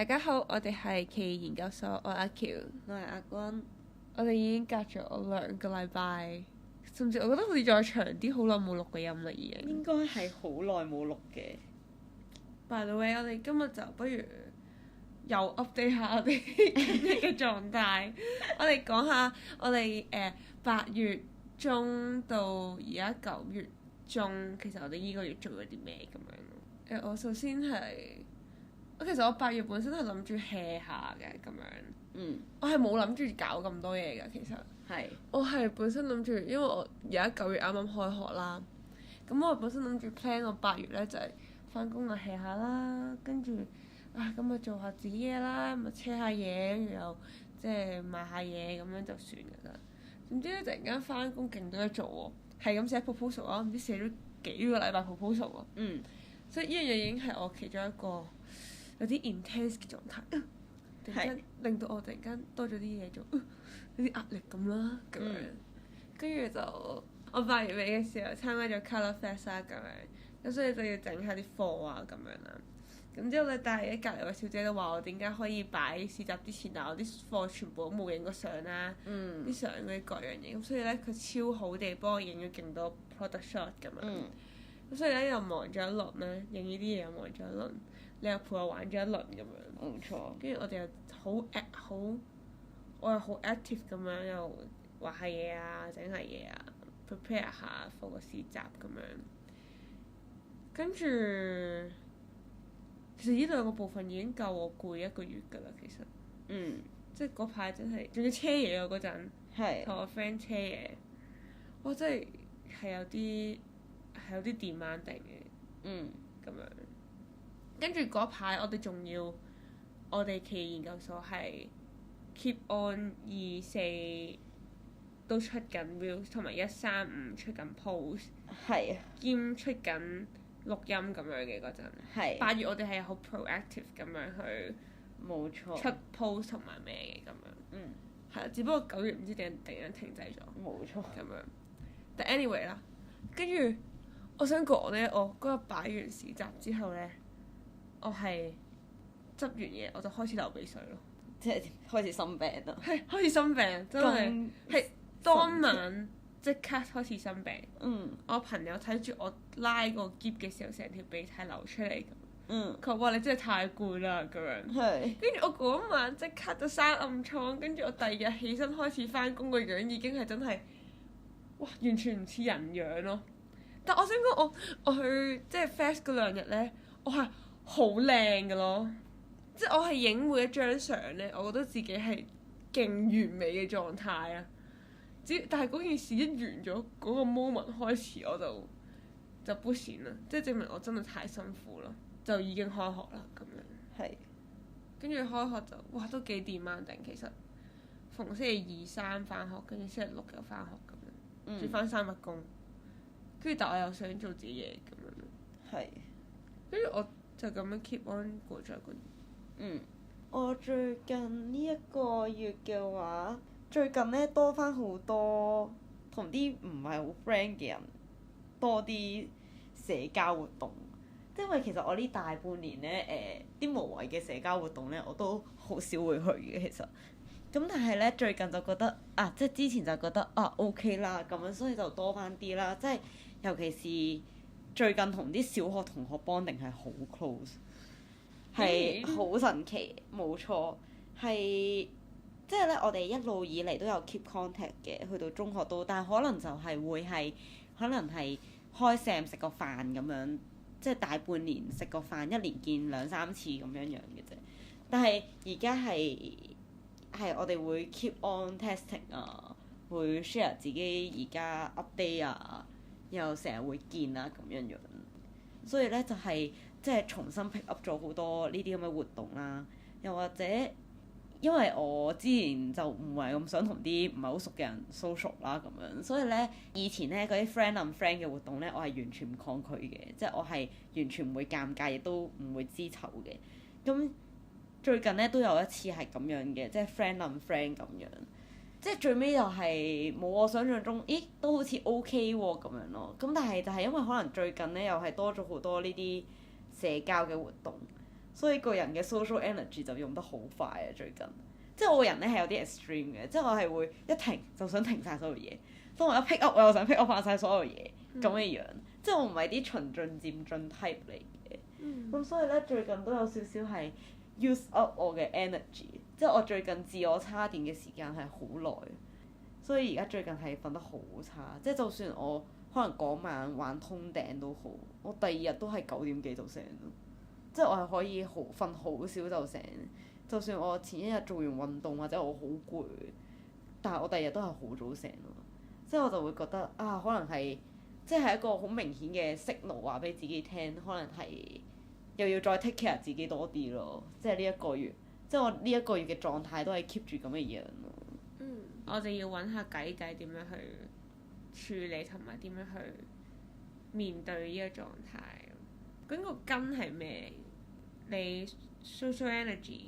大家好，我哋係奇異研究所，我係阿喬，我係阿君。我哋已經隔咗2個禮拜，甚至我覺得好似再長啲，好耐冇錄過音啦已經。應該係好耐冇錄嘅。By the way，我哋今日就不如又 update 下我哋今日嘅狀態。我哋講下我哋8月中到而家9月中，其實我哋依個月做咗啲咩咁樣咯。我首先係，其實我8月本身係諗住 hea 下嘅咁樣。我係冇諗住搞咁多嘢㗎，其實。係。我係本身諗住，因為我而家9月啱啱開學啦，咁我本身諗住 plan 我8月咧就係翻工啊 hea 下啦，跟住咁啊做下自己嘢啦，咪車下嘢，跟住又即係買下嘢咁樣就算㗎啦。點知咧突然間翻工勁多嘢做喎，係咁寫 proposal 啊，唔知寫咗幾個禮拜 proposal 喎。所以呢樣嘢已經係我其中一個有啲 intense 嘅狀態。突然間令到我突然間多咗啲嘢做，有啲壓力咁啦，咁樣。跟住就我8月尾嘅時候參加咗 Colour Fest 啦，咁樣，咁所以就要整下啲貨啊，咁樣啦。咁之後咧，但係隔離個小姐都話我點解可以擺市集之前，但我啲貨全部都冇影過相啦，啲相嗰啲各樣嘢，咁所以咧佢超好地幫我影咗勁多 product shot 咁樣。咁所以咧又忙咗一輪咧，影呢啲嘢又忙咗一輪，你又陪我玩咗一輪咁樣。冇錯。跟住我哋又我又好 active 咁樣，又畫下嘢啊，整下嘢啊 ，prepare 下 for 個市集咁樣。跟住，其實呢2個部分已經夠我攰1個月㗎啦，其實。即係嗰排真係，仲要車嘢啊嗰陣，同我 friend 車嘢，我真係有啲 demanding 嘅。咁樣。跟住嗰排我哋仲要，我哋奇異研究所係 keep on 24都出緊 reels， 同埋135出緊 post， 兼出緊錄音咁樣嘅嗰陣。8月我哋係好 proactive 咁樣去冇錯出 post 同埋咩嘅咁樣。係啊，只不過9月唔知點突然間停滯咗。冇錯。咁樣，但 anyway 啦，跟住我想講咧，我嗰日擺完市集之後咧，我係執完嘢我就開始流鼻水咯，即係開始生病啦。係開始生病，真係當晚即刻開始生病。我朋友睇住我拉個篋嘅時候，成條鼻涕流出嚟咁。佢話：你真係太攰啦咁樣。跟住我嗰晚即刻就生暗瘡，跟住我第2日起身開始翻工個樣已經係真係，哇！完全唔似人樣咯。但我想講我去即係 fest 嗰2日咧，我係好靚㗎咯，即係我係影每一張相咧，我覺得自己係勁完美嘅狀態啊！但係嗰件事一完咗嗰個 moment 開始，我就不閃啦，即係證明我真係太辛苦啦，就已經開學啦咁樣。跟住開學就哇都幾 demanding，其實逢星期2、3翻學，跟住星期6又翻學咁樣，仲翻3日工。跟住但我又想做自己嘢咁樣。跟住我就咁樣 keep on 過咗1個月。我最近呢1個月嘅話，最近咧多翻好多同啲唔係好 friend 嘅人多啲社交活動，因為其實我呢大半年咧啲無謂嘅社交活動咧我都好少會去嘅其實。咁但係咧最近就覺得即係之前就覺得OK 啦咁樣，所以就多翻啲啦。即係尤其是最近同啲小學同學 bonding 係好 close， 係好神奇，冇錯，係即係咧我哋一路以嚟都有 keep contact 嘅，去到中學都，但係可能就係會係可能係開 Sam 食個飯咁樣，即係大半年食個飯，1年見2-3次咁樣嘅啫。但係而家係我哋會 keep on testing 啊，會 share 自己而家 update 啊，又成日會見啊咁樣，所以咧就係即係重新 pick up 咗好多呢啲咁嘅活動啦。又或者因為我之前就唔係咁想同啲唔係好熟嘅人 social 啦咁樣，所以咧以前咧嗰啲 friend on friend 嘅活動咧，我係完全唔抗拒嘅，即係我係完全唔會尷尬，亦都唔會知醜嘅。咁最近咧都有一次係咁樣嘅，即係 friend on friend 咁樣，即係最尾又係冇我想象中，都好似 OK 喎咁樣咯。咁但係就係因為可能最近咧又係多咗好多呢啲社交嘅活動，所以個人嘅 social energy 就用得好快啊最近。即係我個人咧係有啲 extreme 嘅，即係我係會一停就想停晒所有嘢，當我一 pick up 我又想 pick up 翻曬所有嘢咁嘅樣，即係我唔係啲循序漸進 type 嚟嘅。咁所以咧最近都有少少係 use up 我嘅 energy， 即係我最近自我叉電嘅時間係好耐，所以而家最近係瞓得好差，即係就算我可能嗰晚玩通頂都好，我第二日都係9點幾就醒咯，即係我係可以瞓好少就醒。就算我前一日做完運動或者我好攰，但係我第二日都係好早醒咯，即係我就會覺得啊，可能係即係一個好明顯嘅 signal 話俾自己聽，可能係又要再 take care 自己多啲咯，即係呢一個月，即係我呢一個月嘅狀態都係 keep 住咁嘅樣咯。我哋要揾下計點樣去處理同埋點樣去面對呢個狀態。究竟個根係咩？你 social energy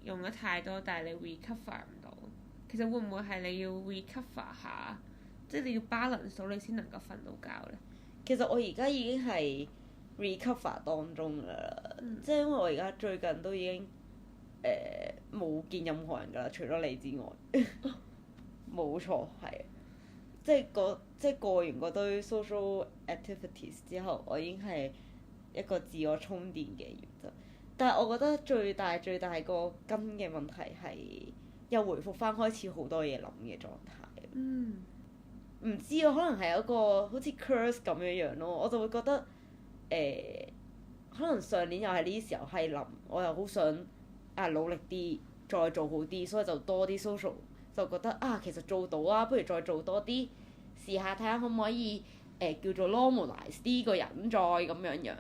用得太多，但係你 recover 唔到，其實會唔會係你要 recover 下，即係你要 balance 到你先能夠瞓到覺咧？其實我而家已經係 recover 當中㗎啦，即係因為我而家最近都已經冇見任何人㗎啦，除咗你之外，冇錯係，即係過完嗰堆 social activities 之後，我已經係一個自我充電嘅原則。但係我覺得最大個根嘅問題係又回復翻開始好多嘢諗嘅狀態。唔知啊，可能係一個好似 curse 咁樣咯，我就會覺得可能上年又係呢啲時候係諗，我又好想努力啲，再做好啲，所以就多啲 social， 就覺得其實做到啊，不如再做多啲，試下睇下可唔可以叫做 normalize 啲個人再咁樣，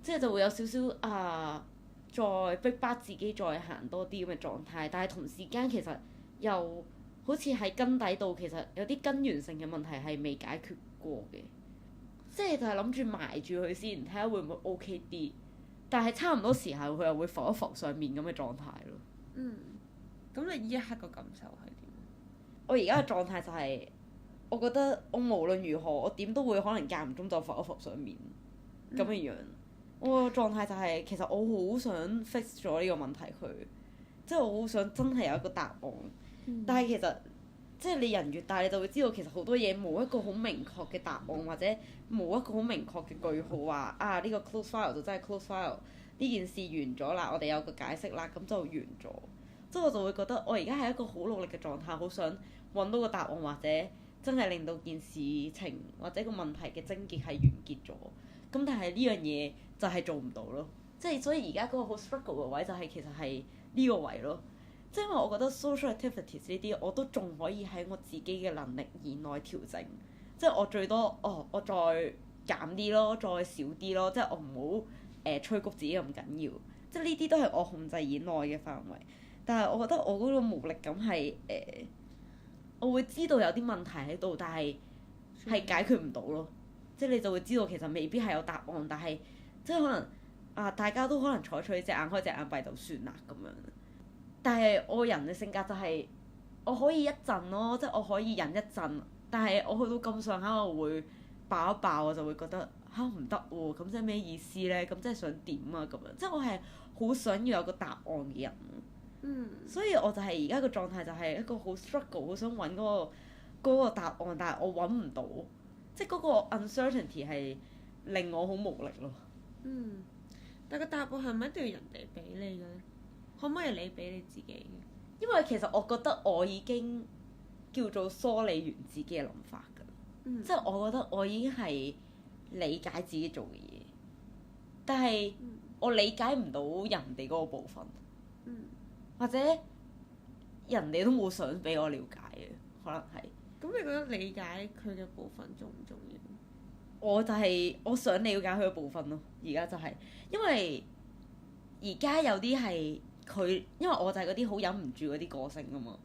即係就會有少少再逼迫自己再行多啲咁嘅狀態，但係同時間其實又好似喺根底度其實有啲根源性嘅問題係未解決過嘅，即係就係諗住埋住佢先，睇下會唔會 OK 啲，但係差唔多時候佢又會浮一浮上面咁嘅狀態咯。咁你呢一刻個感受係點？我而家嘅狀態就係，我覺得我無論如何，我點都會可能間唔中就浮一浮上面咁嘅樣。我個狀態就係，其實我好想 fix 咗呢個問題佢，即係我好想真係有一個答案。但係其實即係你人越大，你就會知道其實好多嘢冇一個好明確嘅答案，或者冇一個好明確嘅句號話呢個 close file 就真係 close file，呢件事完咗啦，我哋有個解釋啦，咁就完咗。即係我就會覺得我而家係一個好努力嘅狀態，好想揾到個答案，或者真係令到件事情或者個問題嘅症結係完結咗。咁但係呢樣嘢就係做唔到咯，即係所以而家嗰個好 struggle 嘅位就係其實係呢個位咯。即係因為我覺得 social activities 呢啲我都仲可以喺我自己嘅能力以內調整，即係我最多我再減啲咯，再少啲咯，即係我唔好催谷自己咁緊要，即係呢啲都係我控制以內嘅範圍。但係我覺得我嗰個無力感係我會知道有啲問題喺度，但係解決唔到咯。即係你就會知道其實未必係有答案，但係即係可能大家都可能採取隻眼開隻眼閉就算啦咁樣。但係我人嘅性格就係我可以一陣咯，即係我可以忍一陣，但係我去到咁上下我會爆一爆，我就會覺得唔得喎，咁即係咩意思咧？咁即係想點啊咁樣？即係我係好想要有個答案嘅人。所以我就係而家個狀態就係一個好 struggle， 好想揾嗰個答案，但係我揾唔到，即係嗰個 uncertainty 係令我好無力咯。但個答案係咪一定要人哋俾你嘅咧？可唔可以你俾你自己嘅？因為其實我覺得我已經叫做梳理完自己嘅諗法㗎，即係我覺得我已經係理解自己做嘅嘢，但係我理解唔到人哋嗰個部分。或者人哋都冇想俾我了解嘅，可能係。咁你覺得理解佢嘅部分重唔重要？我就係我想了解佢嘅部分咯，而家就係，因為而家有啲係佢，因為我就係嗰啲好忍唔住嗰啲個性啊嘛，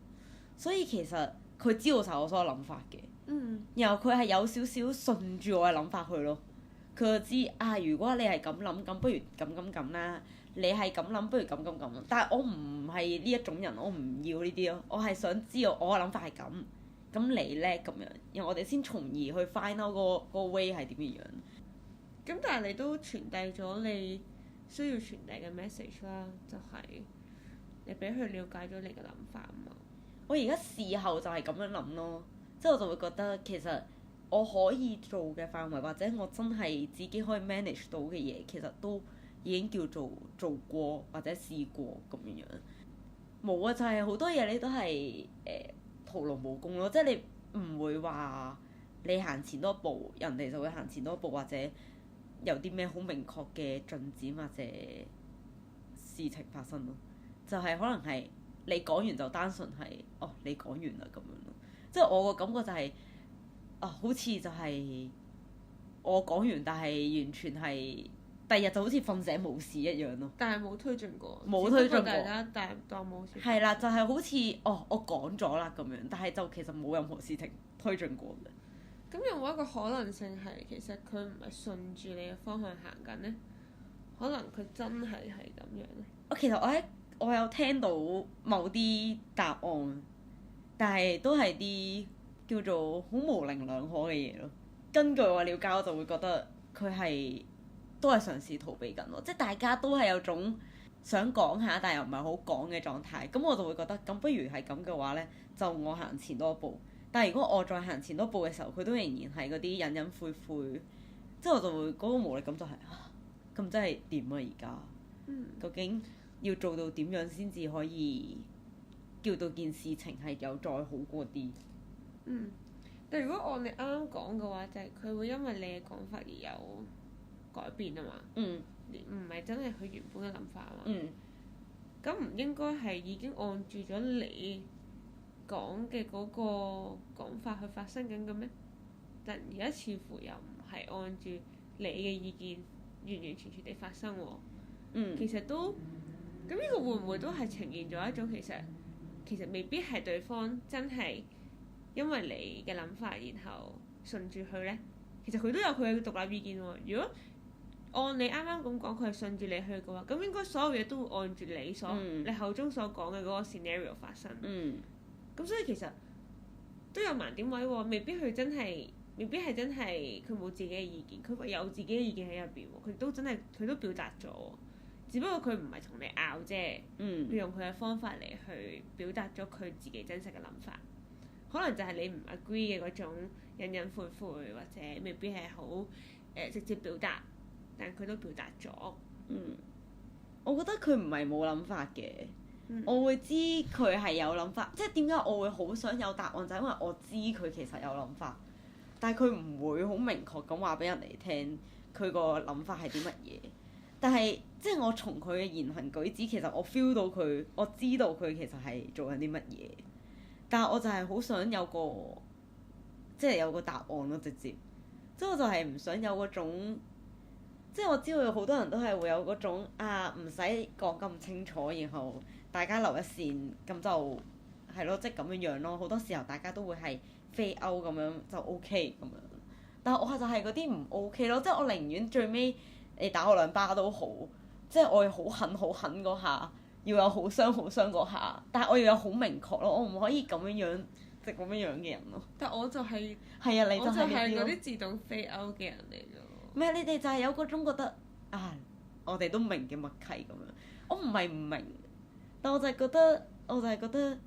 所以其實佢知道晒我所有諗法嘅。然後佢係有少少順住我嘅諗法去咯，佢就知如果你係咁諗，咁不如咁啦。你係咁諗，不如咁。但係我唔係呢一種人，我唔要呢啲咯。我係想知道我嘅諗法係咁，咁你咧咁樣，然後我哋先從而去 find out 個 way 係點嘅樣。咁但係你都傳遞咗你需要傳遞嘅 message 啦，就係你俾佢了解咗你嘅諗法啊嘛。我而家事後就係咁樣諗咯，即係我就會覺得其實我可以做嘅範圍，或者我真係自己可以 manage 到嘅嘢，其實都已經叫做過或者試過咁樣樣。冇啊，就係好多嘢你都係徒勞無功咯，即係你唔會話你行前多一步，人哋就會行前多一步，或者有啲咩好明確嘅進展或者事情發生咯。就係可能係你講完就單純係哦，你講完啦咁樣咯。即係我個感覺就係好似就係我講完，但係完全係第二日就好似瞓醒冇事一樣咯。但係冇推進過。冇推進過。大家當冇事。係啦，就係好似我講咗啦咁樣，但係就其實冇任何事情推進過嘅。咁有冇一個可能性係其實佢唔係順住你嘅方向行緊呢？可能佢真係咁樣呢？其實我有聽到某啲答案，但係都係啲叫做好模棱兩可嘅嘢咯。根據我了解，我就會覺得佢係都係嘗試逃避緊咯，即係大家都係有種想講下，但係又唔係好講嘅狀態。咁我就會覺得，咁不如係咁嘅話呢，就我行前多一步。但係如果我再行前多步嘅時候，佢都仍然係嗰啲隱隱晦晦，即係我就會嗰個無力感就係咁真係點啊而家？究竟要做到點樣先至可以叫到件事情係有再好過啲？但如果按你啱啱講嘅話，就係佢會因為你嘅講法而有改變啊嘛。唔係真係佢原本嘅諗法啊嘛。咁唔應該係已經按住咗你講嘅嗰個講法去發生緊嘅咩？但而家似乎又唔係按住你嘅意見完完全全地發生喎。其實都咁呢個會唔會都係呈現咗一種其實未必係對方真係因為你嘅諗法然後順住佢呢？其實佢都有佢嘅獨立意見喎。如果按你啱啱咁講，佢係順住你去嘅話，咁應該所有嘢都會按住你口中所講嘅嗰個 scenario 發生。咁所以其實都有盲點位喎，未必係真係佢冇自己嘅意見，佢有自己嘅意見喺入邊喎，佢都表達咗，只不過佢唔係同你拗啫，佢用佢嘅方法嚟去表達咗佢自己真實嘅諗法，可能就係你唔 agree 嘅嗰種隱隱晦晦，或者未必係好直接表達，但佢都表達咗。我覺得佢唔係冇諗法嘅。我會知佢係有諗法，即係點解我會好想有答案，就係因為我知佢其實有諗法，但係佢唔會好明確咁話俾人哋聽佢個諗法係啲乜嘢。但係即係我從佢嘅言行舉止，其實我 feel 到佢，我知道佢其實係做緊啲乜嘢。但係我就係好想有個答案咯，直接。即係我就係唔想有嗰種，即係我知道有好多人都係會有嗰種唔使講咁清楚，然後大家留一線，咁就係咯，即係咁樣咯。好多時候大家都會係飛歐咁樣就 OK 咁樣。但係我就係嗰啲唔 OK 咯，即係我寧願最尾你打我兩巴都好，即係我要好狠嗰下，要有好傷嗰下，但係我要有好明確咯，我唔可以咁樣即係咁樣嘅人咯。但我就係係啊，你就係嗰啲自動飛歐嘅人嚟㗎。唔係，你哋就係有嗰種覺得我哋都明嘅默契咁樣。我唔係唔明，但我就係覺得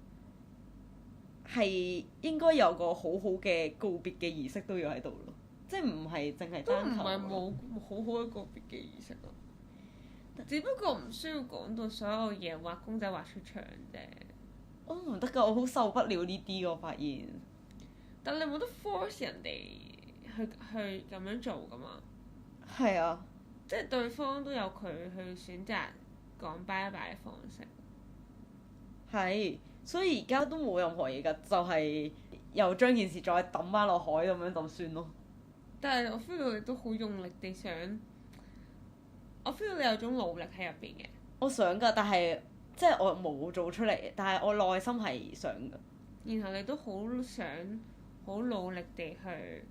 係應該有個好好嘅告別嘅儀式都要喺度咯，即係唔係淨係單頭。都唔係冇好好嘅告別嘅儀式咯，只不過唔需要講到所有嘢畫公仔畫出腸啫。我唔得㗎，我好受不了呢啲，我發現。但你冇得 force 人哋去咁樣做㗎嘛？係啊，即係對方都有佢去選擇講拜拜嘅方式。係，所以而家都冇任何嘢㗎，就係又將件事再抌翻落海咁樣就算咯。但係我 feel 到你都好用力地想，我 feel 到你有種努力喺入邊嘅。我想㗎，但係即係我冇做出嚟，但係我內心係想㗎。然後你都好想好努力地去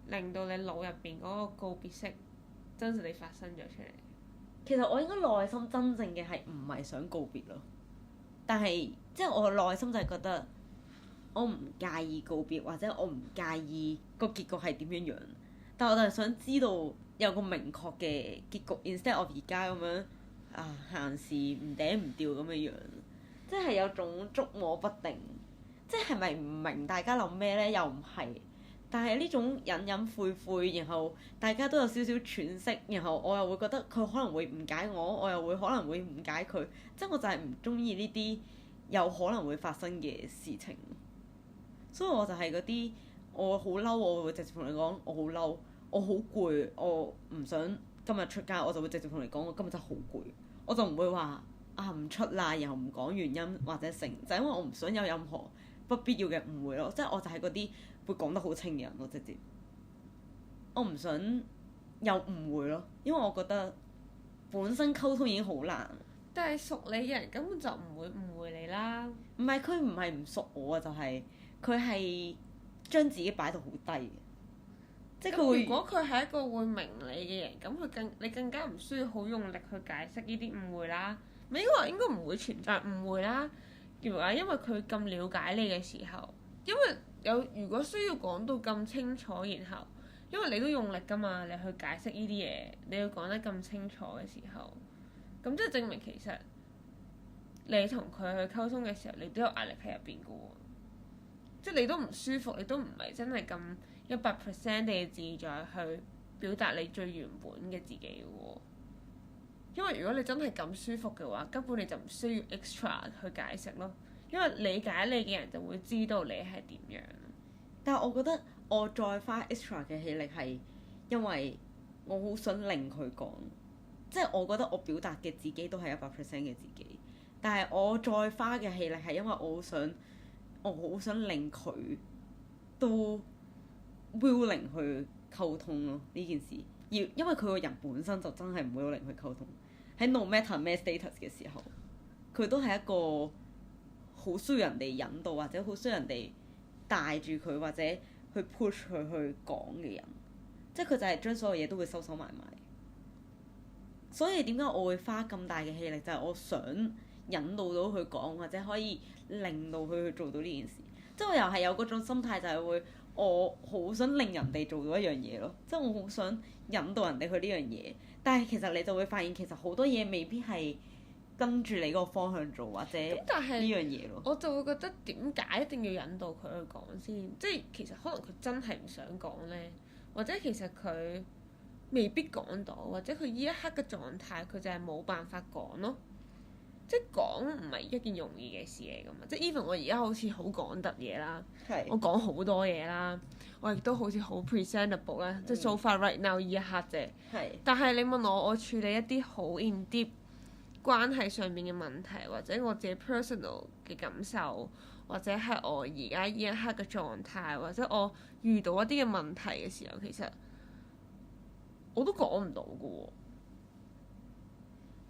令到你腦入邊嗰個告別式真實地發生咗出嚟。其實我應該內心真正嘅係唔係想告別咯，但係即係我內心就係覺得我唔介意告別，或者我唔介意個結局係點樣樣，但我就係想知道有有個明確嘅結局，instead of 而家咁樣閒時唔嗲唔吊咁嘅樣，即係有種捉摸不定，即係咪唔明大家諗咩咧？又唔係，但係呢種隱隱晦晦，然後大家都有少少喘息，然後我又會覺得佢可能會誤解我，我又會可能會誤解佢，即係我就係唔中意呢啲有可能會發生嘅事情，所以我就係嗰啲我好嬲，我會直接同你講我好嬲，我好攰，我唔想今日出街，我就會直接同你講我今日真係好攰，我就唔會話唔出啦，然後唔講原因或者成，就因為我唔想有任何不必要嘅誤會咯，即係我就係嗰啲會講得好清嘅人咯，直接我唔想有誤會咯，因為我覺得本身溝通已經好難。但係熟你嘅人根本就唔會誤會你啦。唔係佢唔係唔熟我啊，就係佢係將自己擺到好低嘅，即係佢會。如果佢係一個會明你嘅人，咁你更加唔需要好用力去解釋呢啲誤會啦。咪應該唔會存在誤會啦。因為佢咁了解你嘅時候，因為如果需要講到咁清楚，然後因為你都用力㗎嘛，你去解釋呢啲嘢，你要講得咁清楚嘅時候。咁即係證明其實你同佢去溝通嘅時候，你都有壓力喺入邊嘅喎，即係你都唔舒服，你都唔係真係咁100% 地自在去表達你最原本嘅自己嘅喎。因為如果你真係咁舒服嘅話，根本你就唔需要 extra 去解釋咯，因為理解你嘅人就會知道你係點樣。但係我覺得我再花 extra 嘅氣力係因為我好想令佢講。即係我覺得我表達嘅自己都係100% 嘅自己，但係我再花嘅氣力係因為我好想令佢都 willing 去溝通咯呢件事，因為佢個人本身就真係唔 willing 去溝通，喺 no matter 咩 status 嘅時候，佢都係一個好需要人哋引導或者好需要人哋帶住佢或者去 push 佢去講嘅人，即係佢就係將所有嘢都會收埋埋。所以點解我會花咁大嘅氣力，就係我想引導到佢講，或者可以令到佢去做到呢件事。即係我又係有嗰種心態，就係會我好想令人哋做到一樣嘢咯。即係我好想引導人哋去呢樣嘢，但係其實你就會發現，其實好多嘢未必係跟住你嗰個方向做，或者呢樣嘢咯。我就會覺得點解一定要引導佢去講先？即係其實可能佢真係唔想講咧，或者其實佢未必講到，或者佢呢一刻嘅狀態，佢就係冇辦法講咯。即係講唔係一件容易嘅事嚟㗎嘛。即係 even 我而家好似好講得嘢啦，我講好多嘢啦，我亦都好似好 presentable 啦。即係 so far right now 呢一刻啫。但係你問我處理一啲好 in deep 關係上面嘅問題，或者我自己 personal 嘅感受，或者係我而家呢一刻嘅狀態，或者我遇到一啲嘅問題嘅時候，其實我都講唔到㗎喎，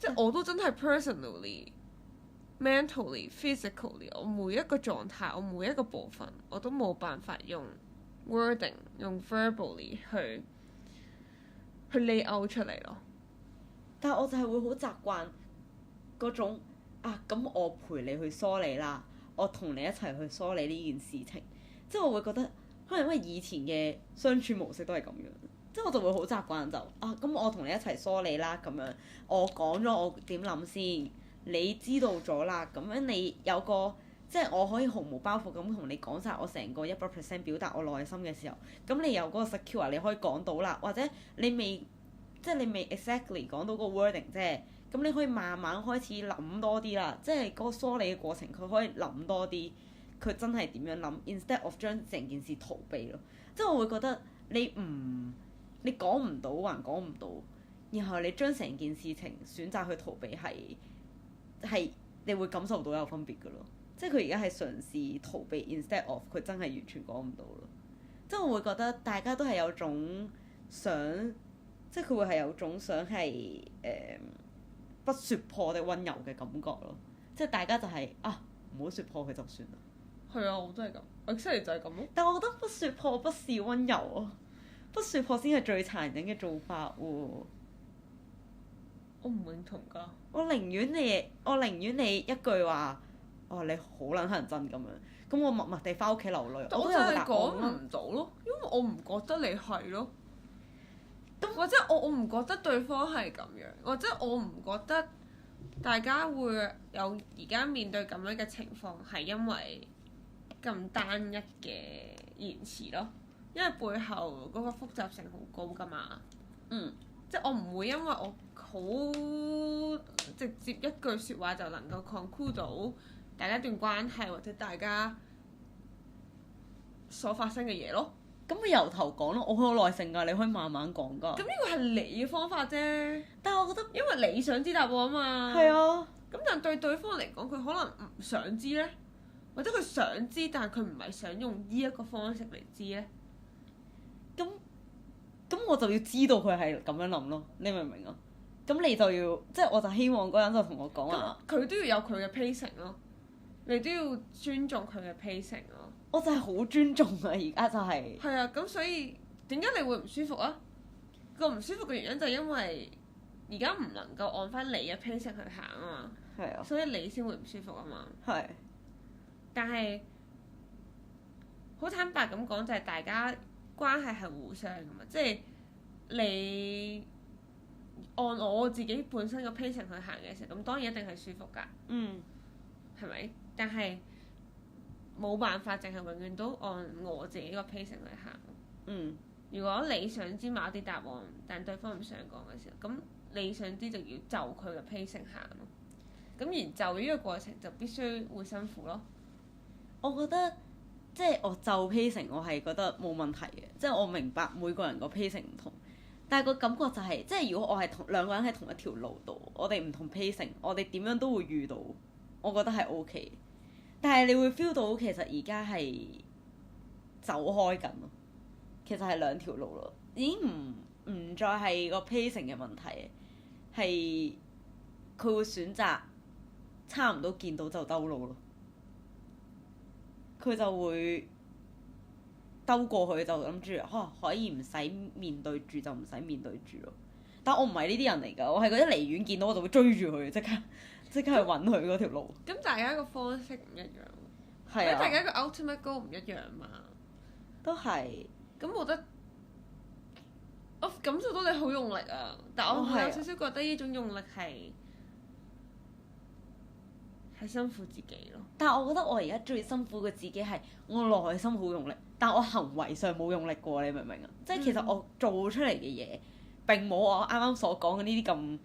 即係我都真係 personally、mentally、physically， 我每一個狀態，我每一個部分，我都冇辦法用 wording、用 verbally 去 lay out 出嚟咯。但係我就係會好習慣嗰種咁我陪你去梳理啦，我同你一齊去梳理呢件事情，即係我會覺得可能因為以前嘅相處模式都係咁樣。即係我就會好習慣就咁我同你一齊梳理啦，咁樣我講咗我點諗先，你知道咗啦，咁樣你有個即係我可以毫無包袱咁同你講晒我成個100% 表達我內心嘅時候，咁你有嗰個 secure 你可以講到啦，或者你未 exactly 講到個 wording 啫，咁你可以慢慢開始諗多啲啦，即係嗰個梳理嘅過程佢可以諗多啲，佢真係點樣諗 instead of 將成件事逃避咯，即係我會覺得你講唔到還講唔到，然後你將成件事情選擇去逃避係你會感受到有分別㗎咯。即係佢而家係嘗試逃避 instead of 佢真係完全講唔到咯。即係我會覺得大家都係有種想，即係佢會係有種想係不説破的溫柔嘅感覺咯。即係大家就係唔好説破佢就算啦。係啊，我都係咁，我真係就係咁咯。但我覺得不説破不是溫柔啊。不説破先係最殘忍嘅做法喎。我唔認同㗎。我寧願你一句話，你好撚乞人憎咁樣，咁我默默地翻屋企流淚。我都有個答案。我真係講唔到咯，因為我唔覺得你係咯。或者我唔覺得對方係咁樣，或者我唔覺得大家會有而家面對咁樣嘅情況係因為咁單一嘅言辭咯，因為背後嗰個複雜性好高㗎嘛。即係我唔會因為我好直接一句説話就能夠 conclude 到大家一段關係或者大家所發生嘅嘢咯。咁咪由頭講咯，我好有耐性㗎，你可以慢慢講㗎。咁呢個係你嘅方法啫。但係我覺得，因為你想知答案啊嘛。係啊。咁但對對方嚟講，佢可能唔想知咧，或者佢想知，但係佢唔係想用呢一個方式嚟知咧。咁我就要知道佢係咁樣諗咯，你明唔明啊？咁你就要，即係我就希望嗰人就同我講話。佢都要有佢嘅 pacing 咯，你都要尊重佢嘅 pacing 咯。我就係好尊重啊！而家就係。係啊，咁所以點解你會唔舒服啊？個唔舒服嘅原因就係因為而家唔能夠按翻你嘅 pacing 去行啊嘛。係啊。所以你先會唔舒服啊嘛。係。但係好坦白咁講，就係大家關係係互相噶嘛，即係你按我自己本身個 pacing 去行嘅時候，咁當然一定係舒服㗎。係咪？但係冇辦法，淨係永遠都按我自己個 pacing 去行。如果你想知某啲答案，但對方唔想講嘅時候，咁你想知就要就佢嘅 pacing 行咯。咁而就呢個過程就必須會辛苦咯。我覺得即係我就 pacing，我係覺得冇問題嘅，即係我明白每個人個 pacing 唔同，但係個感覺就係，即係如果我係兩個人喺同一條路度，我哋唔同 pacing，我哋點樣都會遇到，我覺得係 OK。但係你會 feel 到其實而家係走開緊咯，其實係兩條路咯，已經唔再係個 pacing 嘅問題，係佢會選擇差唔多見到就兜路咯。佢就會兜過去就諗住，可以唔使面對住就唔使面對住咯。但我唔係呢啲人嚟㗎，我係嗰啲離遠見到我就會追住佢，即刻去揾佢嗰條路。咁大家個方式唔一樣，係啊，大家個 ultimate goal 唔一樣嘛。都係。咁我覺得我感受到你好用力啊，但我有少少覺得呢種用力係辛苦自己咯。但係我覺得我而家最辛苦嘅自己係我內心好用力，但我行為上冇用力過，你明唔明啊？即係其實我做出嚟嘅嘢並冇我啱啱所講嘅呢啲咁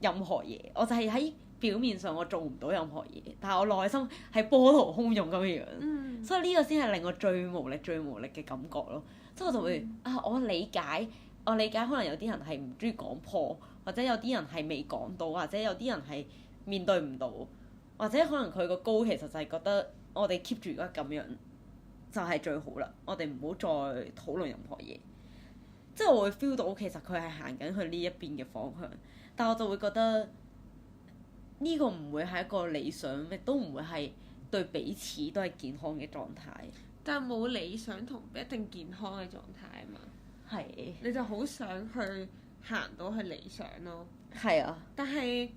任何嘢，我就係喺表面上我做唔到任何嘢，但係我內心係波濤洶湧咁嘅樣。所以呢個先係令我最無力嘅感覺咯。即係我就會我理解可能有啲人係唔中意講破，或者有啲人係未講到，或者有啲人係面對唔到。或者可能佢個高其實就係覺得我哋 keep 住而家咁樣就係最好啦，我哋唔好再討論任何嘢。即係我會 feel 到其實佢係行緊去呢一邊嘅方向，但我就會覺得呢個唔會係一個理想，亦都唔會係對彼此都係健康嘅狀態。但係冇理想同一定健康嘅狀態啊嘛。係。你就好想去行到去理想咯。係啊。但係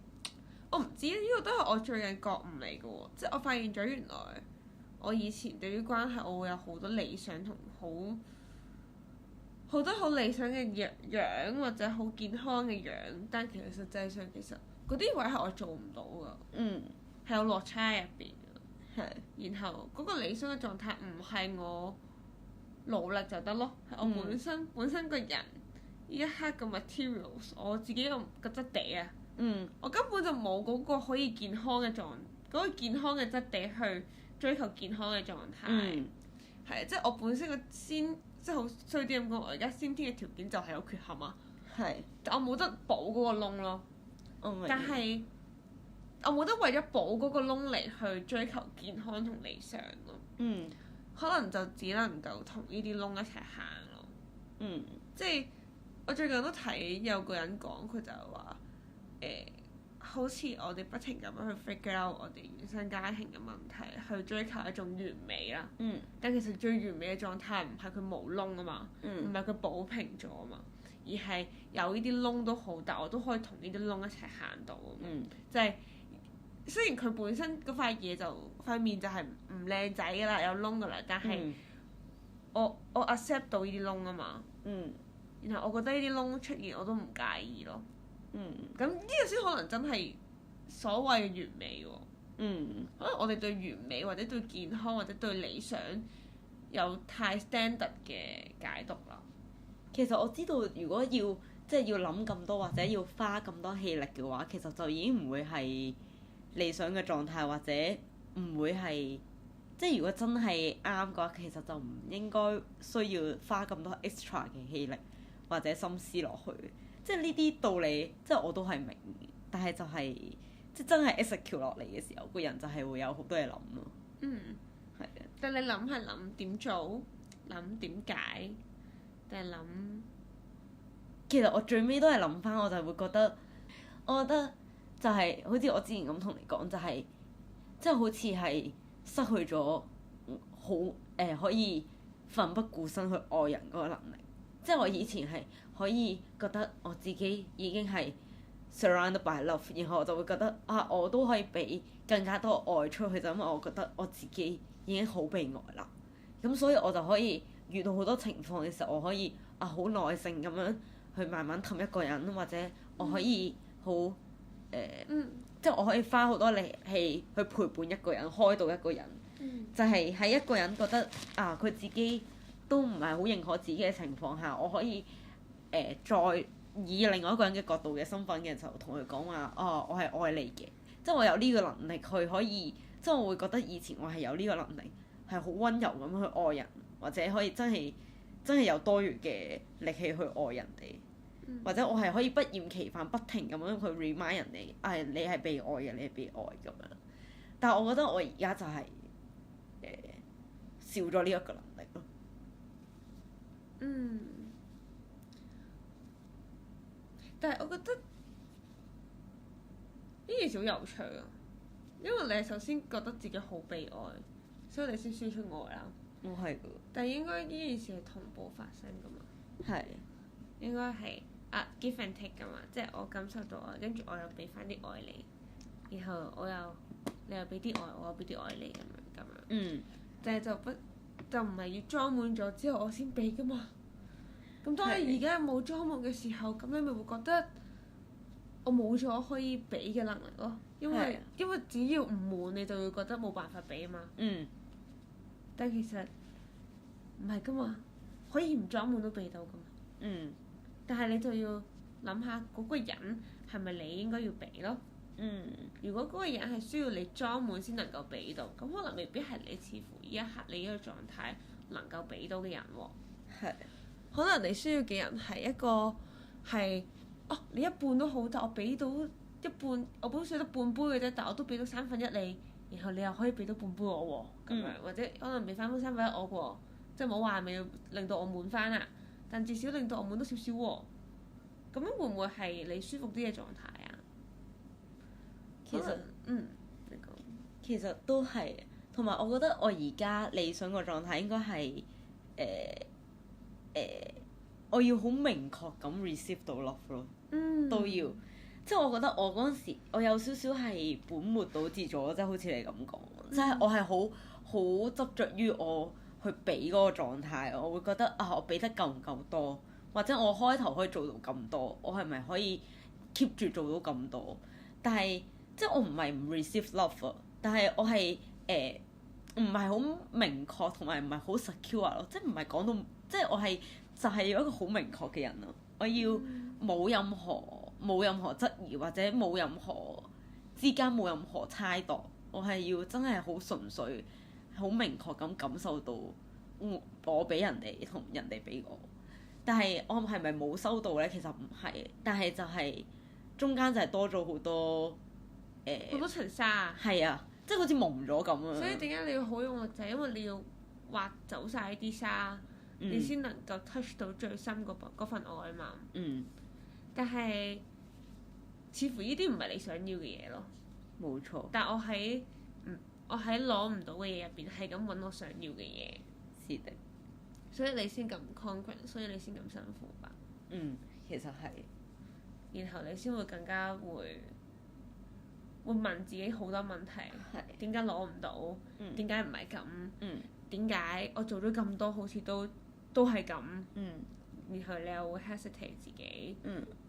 我唔知呢個都係我最近覺悟嚟嘅喎，即係我發現咗原來我以前對於關係我會有好多理想同好多好理想嘅樣或者好健康嘅樣，但其實實際上其實嗰啲位係我做唔到㗎，係有落差入邊嘅。係。然後嗰個理想嘅狀態唔係我努力就得咯，係我本身個人呢一刻嘅 materials， 我自己個質地啊。我根本就冇嗰個可以健康嘅嗰個健康嘅質地去追求健康嘅狀態。係即係我本身即係好衰啲咁講，我而家先天嘅條件就係有缺陷啊。係。但我冇得補嗰個窿咯。但係我冇得為咗補嗰個窿嚟去追求健康同理想咯。可能就只能夠同呢啲窿一齊行咯。即係我最近都睇有個人講，佢就係話。好似我哋不停咁樣去 figure out 我哋原生家庭嘅問題，去追求一種完美啦。但其實最完美嘅狀態唔係佢冇窿啊嘛，唔係佢補平咗啊嘛，而係有呢啲窿都好，但我都可以同呢啲窿一齊行到。就係雖然佢本身嗰塊面就係唔靚仔㗎啦，有窿㗎啦，但係我 accept 到呢啲窿啊嘛。然後我覺得呢啲窿出現我都唔介意咯。咁呢個先可能真係所謂嘅完美喎。可能我哋對完美或者對健康或者對理想有太 standard 嘅解讀啦。其實我知道，如果要諗咁多或者要花咁多氣力嘅話，其實就已經唔會係理想嘅狀態，或者唔會係如果真係啱嘅話，其實就唔應該需要花咁多 extra 嘅氣力或者心思落去。呢啲道理，我都係明嘅，但係就係真係 execute 落嚟嘅時候，個人就係會有好多嘢諗咯。係嘅。但你諗係諗點做，諗點解，定係諗？其實我最尾都係諗翻，我就會覺得，我覺得就係好似我之前咁同你講，就係好似係失去咗可以奮不顧身去愛人嗰個能力。我以前係可以覺得我自己已經係 surrounded by love， 然後我就會覺得我都可以俾更加多愛出去，就因為我覺得我自己已經好被愛啦。咁所以我就可以遇到好多情況嘅時候，我可以好耐性咁樣去慢慢氹一個人，或者我可以好我可以花好多力氣去陪伴一個人，開導一個人。就係喺一個人覺得佢自己都唔係好認可自己嘅情況下，我可以再以另外一個人嘅角度嘅身份嘅時候，同佢講話我係愛你嘅，我有呢個能力去可以，我會覺得以前我係有呢個能力係好溫柔咁去愛人，或者可以真係有多餘嘅力氣去愛人哋，或者我係可以不厭其煩不停咁樣去 remind 人哋你係被愛嘅，你係被愛咁樣。但係我覺得我而家就係少咗呢一個能力咯。但係我覺得呢件事好有趣啊，因為你係首先覺得自己好被愛，所以你先輸出愛啦。我係㗎。但係應該呢件事係同步發生㗎嘛？係。應該係give and take 㗎嘛，我感受到愛，跟住我又俾翻啲愛你，然後你又俾啲愛我，又俾啲愛你咁樣。但係就唔係要裝滿咗之後我先俾㗎嘛。咁當你而家冇裝滿嘅時候，咁你咪會覺得我冇咗可以俾嘅能力咯。因為只要唔滿，你就會覺得冇辦法俾啊嘛。但係其實唔係㗎嘛，可以唔裝滿都俾到㗎嘛。但係你就要諗下嗰個人係咪你應該要俾咯？如果嗰個人係需要你裝滿先能夠俾到，咁可能未必係你似乎呢一刻你呢個狀態能夠俾到嘅人喎。可能你需要嘅人係一個係你一半都好，但我俾到一半，我本水得半杯嘅啫，但我都俾到1/3你，然後你又可以俾到半杯我喎，咁樣或者可能俾翻3/1我喎，冇話咪要令到我滿翻啊，但至少令到我滿多少少喎。咁樣會唔會係你舒服啲嘅狀態啊？其實你講。其實都係，同埋我覺得我而家理想個狀態應該係我要好明確咁 receive 到 love 咯。都要，我覺得我嗰陣時我有少少係本末倒置咗，好似你咁講，我係好執着於我去俾嗰個狀態，我會覺得我俾得夠唔夠多，或者我開頭可以做到咁多，我係咪可以 keep 住做到咁多？但係我唔係唔 receive love 啊，但係我係唔係好明確同埋唔係好 secure 咯，唔係講到我係就係要一個好明確嘅人咯，我要冇任何質疑，或者冇任何之間冇任何猜度，我係要真係好純粹好明確咁感受到我俾人哋同人哋俾我。但係我係咪冇收到咧？其實唔係，但係就係中間就係多咗好多好多層紗。係啊，好似蒙咗咁啊。所以點解你要好用力？就係因為你要挖走晒啲紗，你先能夠 touch 到最深嗰份愛嘛。但係似乎呢啲唔係你想要嘅嘢咯。冇錯。但我喺攞唔到嘅嘢入邊係咁揾我想要嘅嘢。是的。所以你先咁 concrete， 所以你先咁辛苦吧。其實係。然後你先會更加會問自己好多問題。點解攞唔到？點解唔係咁？點解我做咗咁多好似都係咁？然後你又會 hesitate 自己、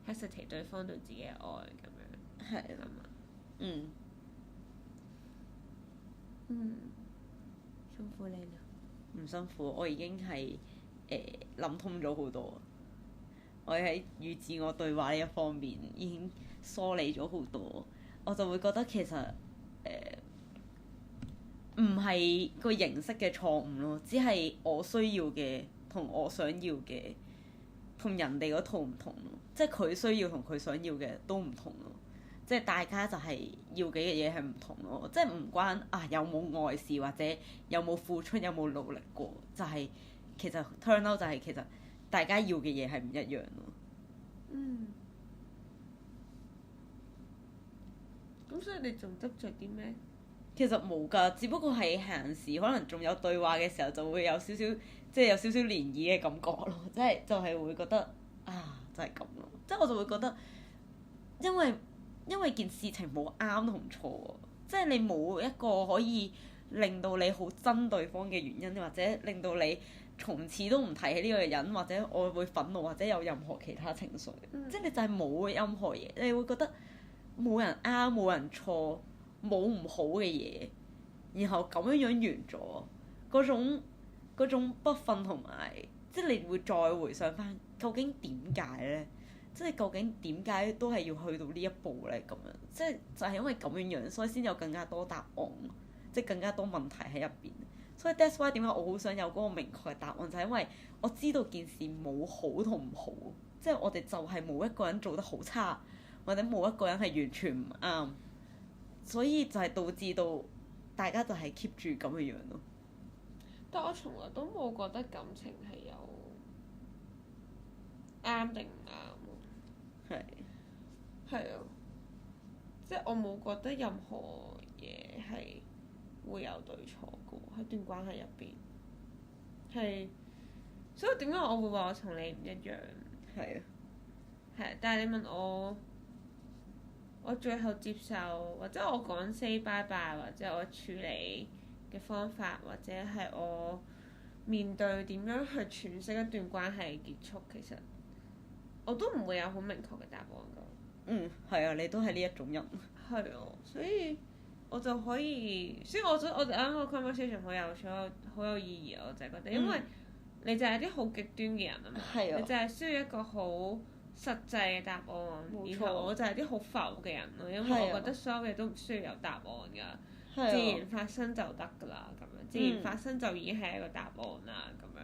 hesitate 對方對自己嘅愛咁樣，係啊嘛？辛苦你啦！唔辛苦，我已經係諗通咗好多。我喺與自我對話呢一方面已經梳理咗好多，我就會覺得其實唔係個形式嘅錯誤咯，只係我需要嘅同我想要嘅同人哋嗰套唔同咯，即係佢需要同佢想要嘅都唔同咯，即係大家就係要嘅嘢係唔同咯，即係唔關有冇愛事或者有冇付出有冇努力過，就係其實 turn out 就係其實大家要嘅嘢係唔一樣咯。咁所以你仲執着啲咩？其實冇㗎，只不過係閒時可能仲有對話嘅時候就會有少少即係有少少漣漪嘅感覺咯，即係就係會覺得就係咁咯，即係我就會覺得因為件事情冇啱同錯，即係你冇一個可以令到你好憎對方嘅原因，或者令到你從此都唔提起呢個人，或者我會憤怒或者有任何其他情緒，即係你就係冇任何嘢，你會覺得冇人啱冇人錯。冇唔好嘅嘢，然後咁樣完咗，嗰種不忿同埋，即係你會再回想翻，究竟點解咧？即係究竟點解都係要去到呢一步咧？咁樣，即係就係因為咁樣，所以先有更加多答案，即係更加多問題喺入邊。所以 that's why 點解我好想有嗰個明確嘅答案，就係因為我知道件事冇好同唔好，即係我哋就係冇一個人做得好差，或者冇一個人係完全唔啱。所以就係導致到大家就係 keep 住咁嘅樣咯。但我從來都冇覺得感情係有啱定唔啱。係。係啊。即係我冇覺得任何嘢係會有對錯嘅喎，喺段關係入邊。係。所以點解我會話我同你唔一樣？係啊。係，但係你問我最後接受，或者我講 say bye bye，或者我處理嘅方法，或者係我面對點樣去詮釋一段關係結束，其實我都唔會有好明確嘅答案㗎。係啊，你都係呢一種人。係啊，所以我就可以，所以我哋啱啱個 conversation 好有趣，好有意義，我就係覺得，因為你就係啲好極端嘅人啊嘛，你就係需要一個好實際嘅答案，然後我就係啲好浮嘅人咯，因為我覺得所有嘢都唔需要有答案㗎，自然發生就得㗎啦，咁樣自然發生就已經係一個答案啦，咁樣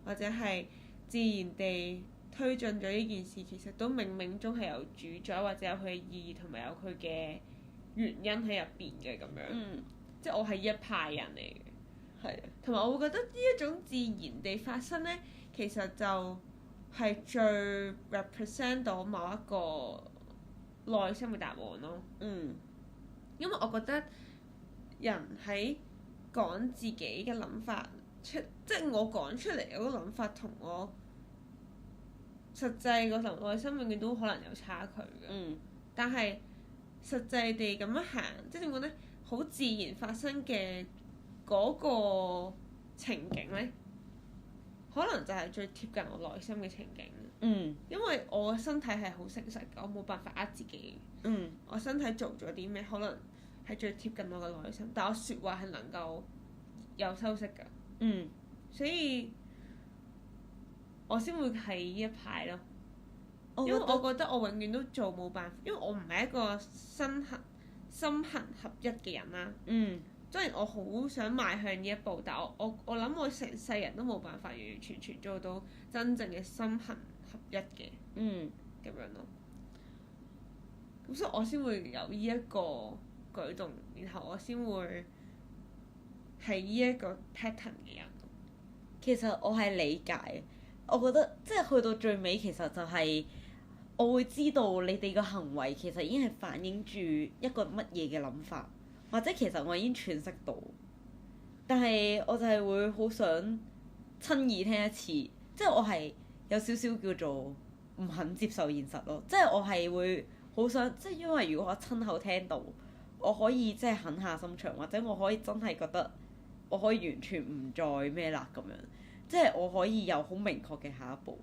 或者係自然地推進咗呢件事，其實都冥冥中係有主宰或者有佢嘅意義同埋有佢嘅原因喺入邊嘅咁樣，即係我係一派人嚟嘅，係，同埋我會覺得呢一種自然地發生咧，其實就係最 represent 到某一個內心嘅答案咯。因為我覺得人喺講自己嘅諗法即係我講出嚟嗰個諗法同我實際個內心永遠都可能有差距嘅。但係實際地咁樣行，即係點講咧？好自然發生嘅嗰個情景咧，可能就係最貼近我內心嘅情景。因為我嘅身體係好誠實嘅，我冇辦法呃自己。我身體做咗啲咩，可能係最貼近我嘅內心，但我説話係能夠有修飾㗎。所以我先會係呢一派咯。因為我覺得我永遠都做冇辦法，因為我唔係一個心行合一嘅人啦。雖然我好想邁向呢一步，但我諗我成世人都冇辦法完完全全做到真正嘅心行合一嘅。咁樣咯。咁所以我先會有呢一個舉動，然後我先會係呢一個 pattern 嘅人。其實我係理解，我覺得即係去到最尾，其實就係我會知道你哋個行為其實已經係反映住一個乜嘢嘅諗法，或者其實我已經詮釋到，但係我就係會好想親耳聽一次，即係我係有少少叫做唔肯接受現實咯，即係我係會好想，即係因為如果我親口聽到，我可以即係狠下心腸，或者我可以真係覺得我可以完全唔再咩啦咁樣，即係我可以有好明確嘅下一步。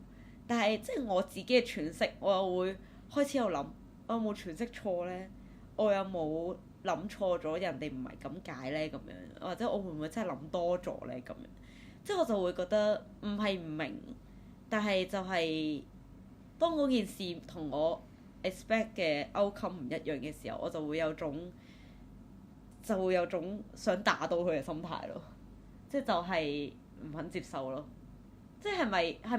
但係即係我自己嘅詮釋，我又會開始有諗，我有冇詮釋錯咧？我有冇諗錯咗？人哋唔係咁解咧咁樣，或者我會唔會真係諗多咗咧咁樣？即係我就會覺得唔係唔明，但係就係當嗰件事同我 expect 嘅 outcome 唔一樣嘅時候，我就會有種想打到佢嘅心態咯。即係就係唔肯接受咯。即係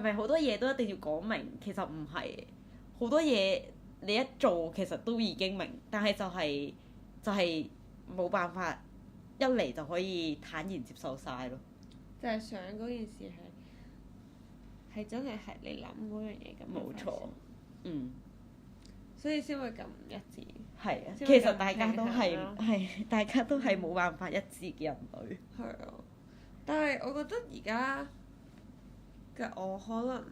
咪好多嘢都一定要講明？其實唔係，好多嘢你一做其實都已經明，但係就係冇辦法一嚟就可以坦然接受晒咯。就係想嗰件事係真係你諗嗰樣嘢咁。冇錯。所以先會咁唔一致。係啊，其實大家都係冇辦法一致嘅人類。係啊，但係我覺得而家嘅我可能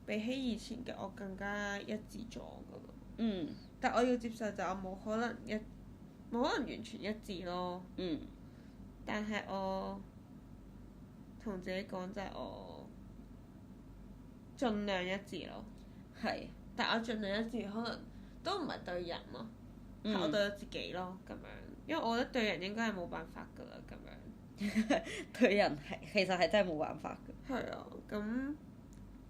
比起以前嘅我更加一致咗噶嘛。但我要接受就我冇可能完全一致咯。但係我同自己講就係我盡量一致咯。係。但我盡量一致可能都唔係對人咯，係我對咗自己咯咁樣。因為我覺得對人應該係冇辦法噶啦咁樣。對人其實係真係冇辦法嘅。係啊，咁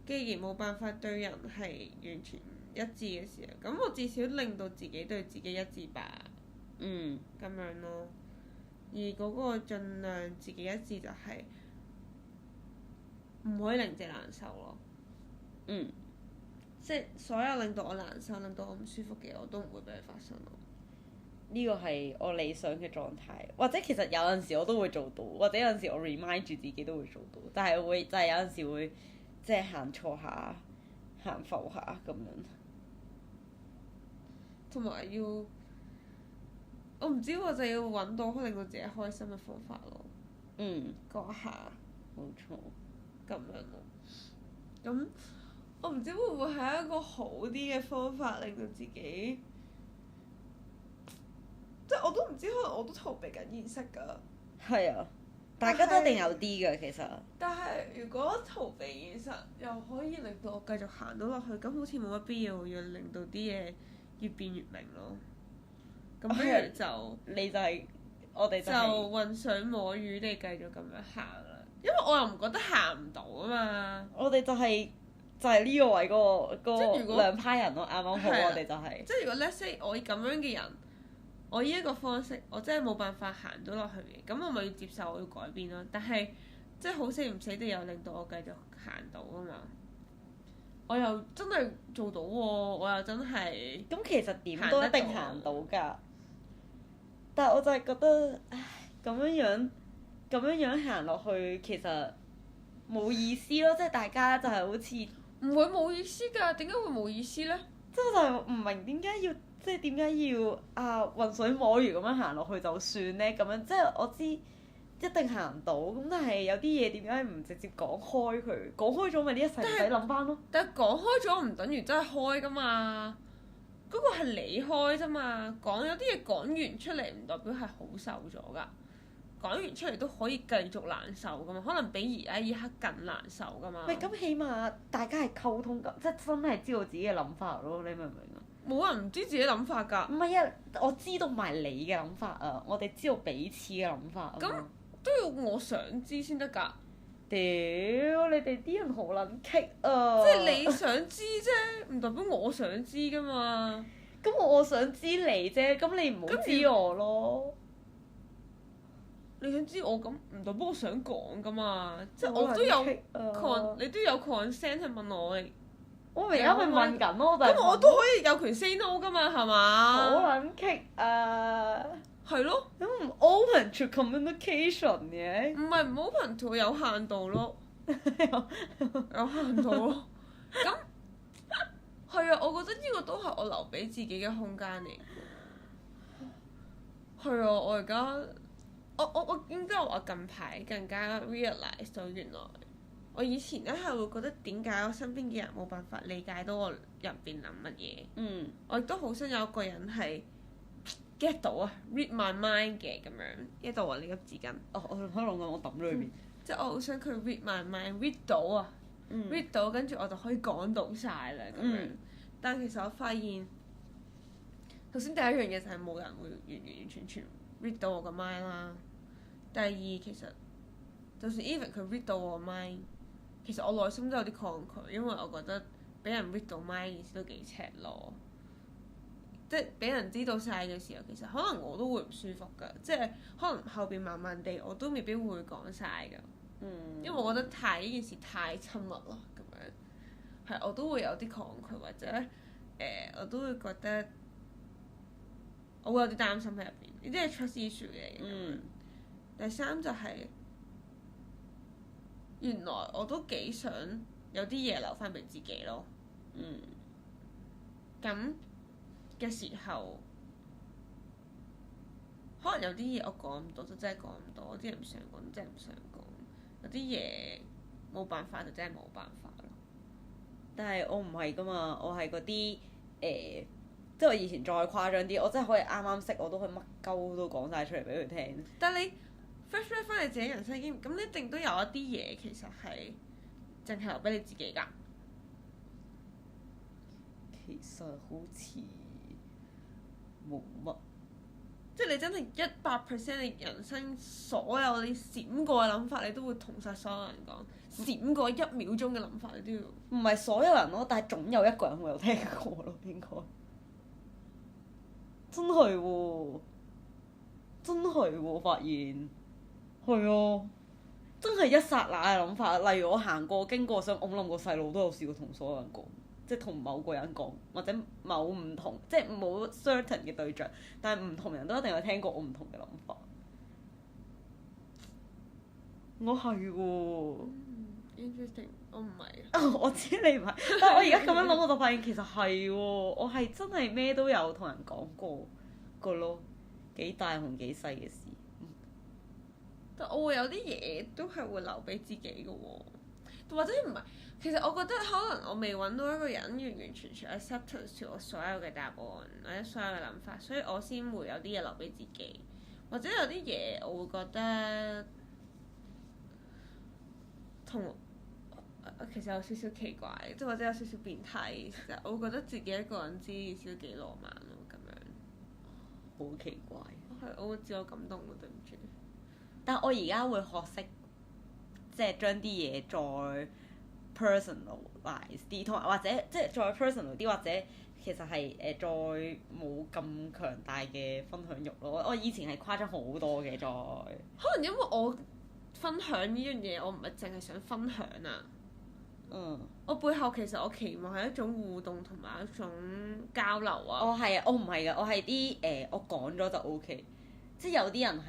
既然冇辦法對人係完全一致嘅時候，咁我至少令到自己對自己一致吧。咁樣咯。而嗰個盡量自己一致就係唔可以令自己難受咯。即係所有令到我難受、令到我唔舒服嘅嘢，我都唔會俾佢發生咯。呢個係我理想嘅狀態，或者其實有陣時我都會做到，或者有陣時我 remind 住自己都會做到，但係會就係有陣時會即係行錯下、行浮下咁樣。同埋我唔知喎，就要揾到令到自己開心嘅方法咯。嗰下。冇錯。咁樣咯。咁我唔知會唔會係一個好啲嘅方法，令到自己。即係我都唔知，可能我都逃避緊現實㗎。係啊，大家都一定有啲㗎，其實。但係如果逃避現實又可以令到我繼續行到落去，咁好似冇乜必要令到啲嘢越變越明咯。咁不如就你就係我哋就渾水摸魚地繼續咁樣行啦。因為我又唔覺得行唔到啊嘛。我哋就係呢個位嗰個兩派人咯，啱啱好我哋就係。即係如果 let's say 我咁樣嘅人。我依一個方式，我真係冇辦法行到落去嘅，咁我咪要接受，我要改變咯。但係即係好死唔死地又令到我繼續行到啊嘛！我又真係做到喎，我又真係。咁其實點都一定行到㗎。但係我就係覺得，唉，咁樣行落去其實冇意思咯，即係大家就係好似唔會冇意思㗎，點解會冇意思咧？即係我就唔明點解要。即係點解要渾水摸魚咁樣行落去就算咧？咁樣即係我知一定行唔到，咁但係有啲嘢點解唔直接講開佢？講開咗咪呢一世唔使諗翻咯。但係講開咗唔等於真係開㗎嘛？嗰個係你開啫嘛。有啲嘢講完出嚟唔代表係好受咗㗎。講完出嚟都可以繼續難受㗎嘛。可能比而家依刻更難受㗎嘛。喂，咁起碼大家係溝通㗎，即係真係知道自己嘅諗法咯。你明唔明啊？冇人唔知自己諗法㗎。唔係啊，我知道埋你嘅諗法啊，我哋知道彼此嘅諗法啊。咁都要我想知先得㗎。屌，你哋啲人好撚棘啊！即係你想知啫，唔代表我想知㗎嘛。咁我想知你啫，咁你唔好知我咯。你想知我咁，唔代表我想講㗎嘛。即係我都有你都有 consent 去問我。我而家咪問緊咯，咁我都可以有權 say no 㗎嘛，係嘛？好撚棘啊！係咯。咁唔 open to communication 嘅？唔係唔 open to 有限度咯。有限度咯。咁係啊，我覺得呢個都係我留俾自己嘅空間嚟。係啊，我而家我應該話我近排更加 realize 到原來。我以前咧係會覺得點解我身邊嘅人冇辦法理解到我入邊諗乜嘢。我亦都好想有一個人係 get 到啊 ，read my mind 嘅咁樣。呢度啊，呢粒紙巾。我可能我抌咗裏邊。即係我好想佢 read my mind，read 到啊， read 到，跟住我就可以講到晒啦咁樣。但其實我發現，首先第一樣嘢就係冇人會完全 read 到我個 mind 啦。第二其實，就算 even 佢 read 到我 mind，其實我內心都有啲抗拒，因為我覺得俾人 read 到 mind 嘅意思都幾赤裸。即係俾人知道晒嘅時候，其實可能我都會唔舒服㗎。即係可能後邊慢慢地我都未必會講晒㗎。因為我覺得呢件事太親密啦，咁樣係我都會有啲抗拒，或者我都會覺得我會有啲擔心喺入邊，呢啲係 trust issue 嘅。第三就係、原來我都幾想有啲嘢留翻俾自己咯。咁嘅時候，可能有啲嘢我講唔到就真係講唔到，有啲嘢唔想講就真係唔想講。有啲嘢冇辦法就真係冇辦法咯。但係我唔係㗎嘛，我係嗰啲即係我以前再誇張啲，我真係可以啱啱識我都可以乜鳩都講晒出嚟俾佢聽。但係你 flashback 翻你自己人生經驗，咁你一定都有一啲嘢其實係淨係留俾你自己㗎。其實好似冇乜。即係你真係100%你人生所有你閃過嘅諗法，你都會同晒所有人講。閃過1秒鐘嘅諗法，你都要。唔係所有人咯，但係總有一個人會有聽過咯，應該。真係喎，真係喎，發現。係啊，真係一剎那嘅諗法。例如我行過經過想冧個細路，都有試過同所有人講。即係同某個人講，或者某唔同，即係冇 certain 嘅對象，但係唔同人都一定有聽過我唔同嘅諗法。我係喎。interesting， 我唔係。我知你唔係，但係我而家咁樣諗，我就發現其實係喎，我係真係咩都有同人講過個咯，幾大同幾細嘅事。但我會有啲嘢都係會留俾自己嘅喎，或者唔係。其實我覺得可能我未揾到一個人完全 acceptance to 我所有嘅答案或者所有嘅諗法，所以我先會有啲嘢留俾自己，或者有啲嘢我會覺得其實有少少奇怪，即係或者有少少變態。其實我會覺得自己一個人知件事都幾浪漫咯，咁樣。好奇怪。係，我會自我感動咯，對唔住。但我而家會學識，即係將啲嘢再personalize 啲，同埋或者即係再 personal 啲，或者其實係再冇咁強大嘅分享欲咯。我以前係誇張好多嘅，再可能因為我分享呢樣嘢，我唔係淨係想分享啊。我背後其實我期望係一種互動同埋一種交流啊。我係啊，我唔係㗎，我係啲我講咗就 OK，即係有啲人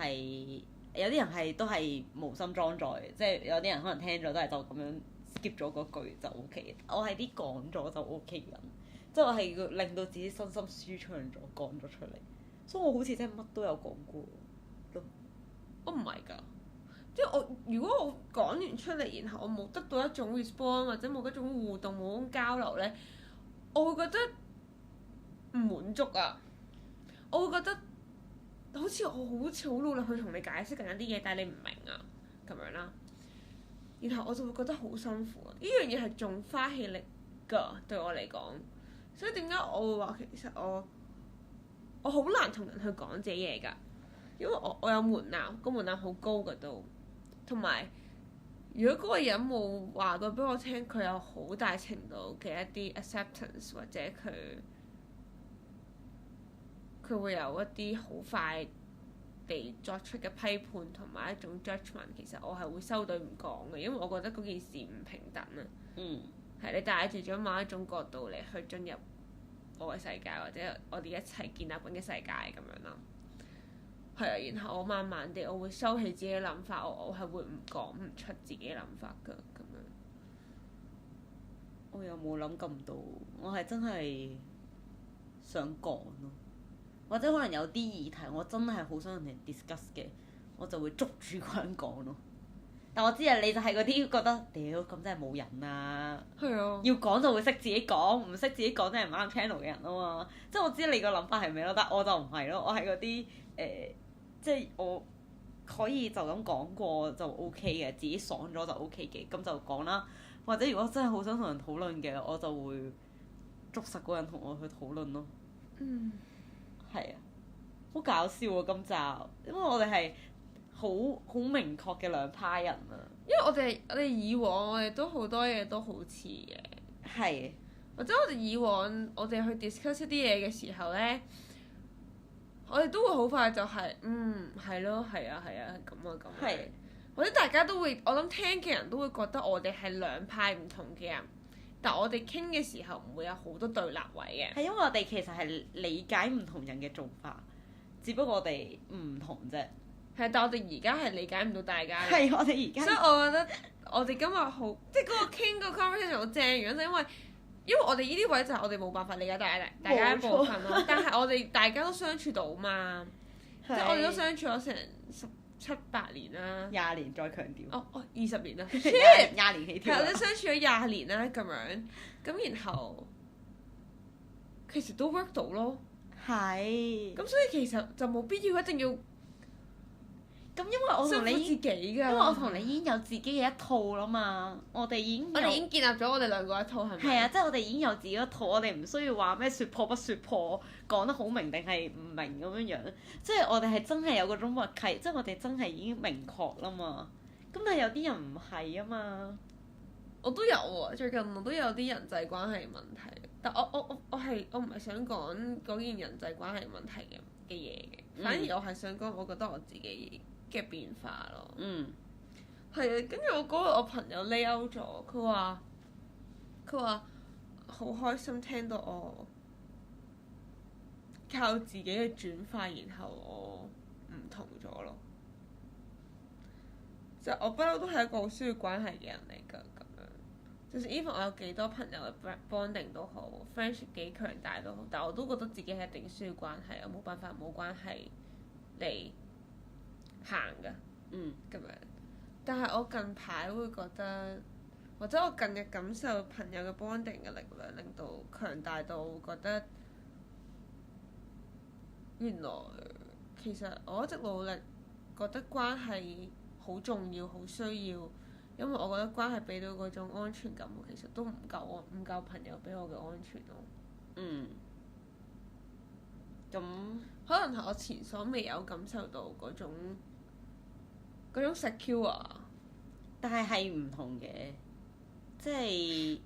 係都係無心裝載，即係有啲人可能聽咗都係就咁樣。skip 咗嗰句就 OK，我係啲講咗就 OK 嘅人，即係我係要令到自己身心舒暢咗講咗出嚟，所以我好似真係乜都有講過咯。我唔係㗎，即係如果我講完出嚟，然後我冇得到一種 response 或者冇一種互動冇一種交流咧，我會覺得唔滿足啊！我會覺得好似我好努力去同你解釋緊一啲嘢，但係你唔明啊咁樣啦。然後我就會覺得好辛苦啊！呢樣嘢係仲花氣力㗎，對我嚟講。所以點解我會話其實我好難同人去講自己嘢㗎，因為我有門檻，個門檻好高㗎都。同埋，如果嗰個人冇話過俾我聽，佢有好大程度嘅一啲 acceptance，或者佢會有一啲好快地作出嘅批判同埋一種 judgment， 其實我係會收隊唔講嘅，因為我覺得嗰件事唔平等啊。係你帶住咗某一種角度嚟去進入我嘅世界，或者我哋一齊建立緊嘅世界咁樣啦。係啊，然後我慢慢地我會收起自己嘅諗法，我係會唔講唔出自己嘅諗法㗎咁樣。我又冇諗咁多，我係真係想講咯。或者可能有啲議題我真係好想同人 discuss 嘅，我就會捉住嗰人講咯。但我知啊，你就係嗰啲覺得屌咁真係冇人啊，要講就會識自己講，唔識自己講真係唔啱 channel 嘅人啊嘛。即係我知你個諗法係咩咯，但我就唔係咯，我係嗰啲即係我可以就咁講過就 OK 嘅，自己爽咗就 OK 嘅，咁就講啦。或者如果真係好想同人討論嘅，我就會捉實嗰人同我去討論咯。嗯。係啊，好搞笑啊今集，因為我哋係好明確嘅兩派人啊。因為我哋以往我哋都好多嘢都好似嘅。係。或者我哋以往我哋去 discuss 一啲嘢嘅時候咧，我哋都會好快就係係咯，係啊咁啊咁。係。或者大家都會，我諗聽嘅人都會覺得我哋係兩派唔同嘅人，但我哋傾嘅時候唔會有好多對立位嘅。係因為我哋其實係理解唔同人嘅做法，只不過我哋唔同啫。係，但我哋而家係理解唔到大家。係，我哋而家。所以我覺得我哋今日好，即係嗰個傾個 conversation 好正，原因就因為我哋呢啲位就係我哋冇辦法理解大家一部分咯。但係我哋大家都相處到嘛，即係我哋都相處咗成17-8年啦。20年再強調。20年啦。20年起跳。係，我哋相處咗20年啦，咁樣，咁然後其實都 work 到咯。係。咁所以其實就冇必要一定要。咁因為我同你自己㗎，因為我同你已經有自己嘅一套啦嘛，我哋已經建立咗我哋兩個一套係咪？係啊，即係我哋已經有自己一套，我哋唔需要話咩説破不説破，講得好明定係唔明咁樣樣，即係我哋係真係有嗰種默契，即係我哋真係已經明確啦嘛。咁但係有啲人唔係啊嘛。我都有喎，最近我都有啲人際關係問題，但我唔係想講嗰件人際關係問題嘅嘢嘅，反而我係想講我覺得我自己嘅變化咯。係啊，跟住我嗰日我朋友 lay out 咗，佢話好開心聽到我靠自己嘅轉化，然後我唔同咗咯。就我不嬲都係一個好需要關係嘅人嚟㗎，咁樣。就算 even 我有幾多朋友嘅 bonding 都好 ，friendship 幾強大都好，但我都覺得自己係一定需要關係，我冇辦法冇關係嚟行㗎。咁樣。但係我近排會覺得，或者我近日感受朋友嘅 bonding 嘅力量，令到強大到覺得，原來其實我一直努力覺得關係好重要，好需要，因為我覺得關係俾到嗰種安全感，其實都唔夠朋友俾我嘅安全咯。咁可能係我前所未有感受到嗰種 secure，但係唔同嘅，即係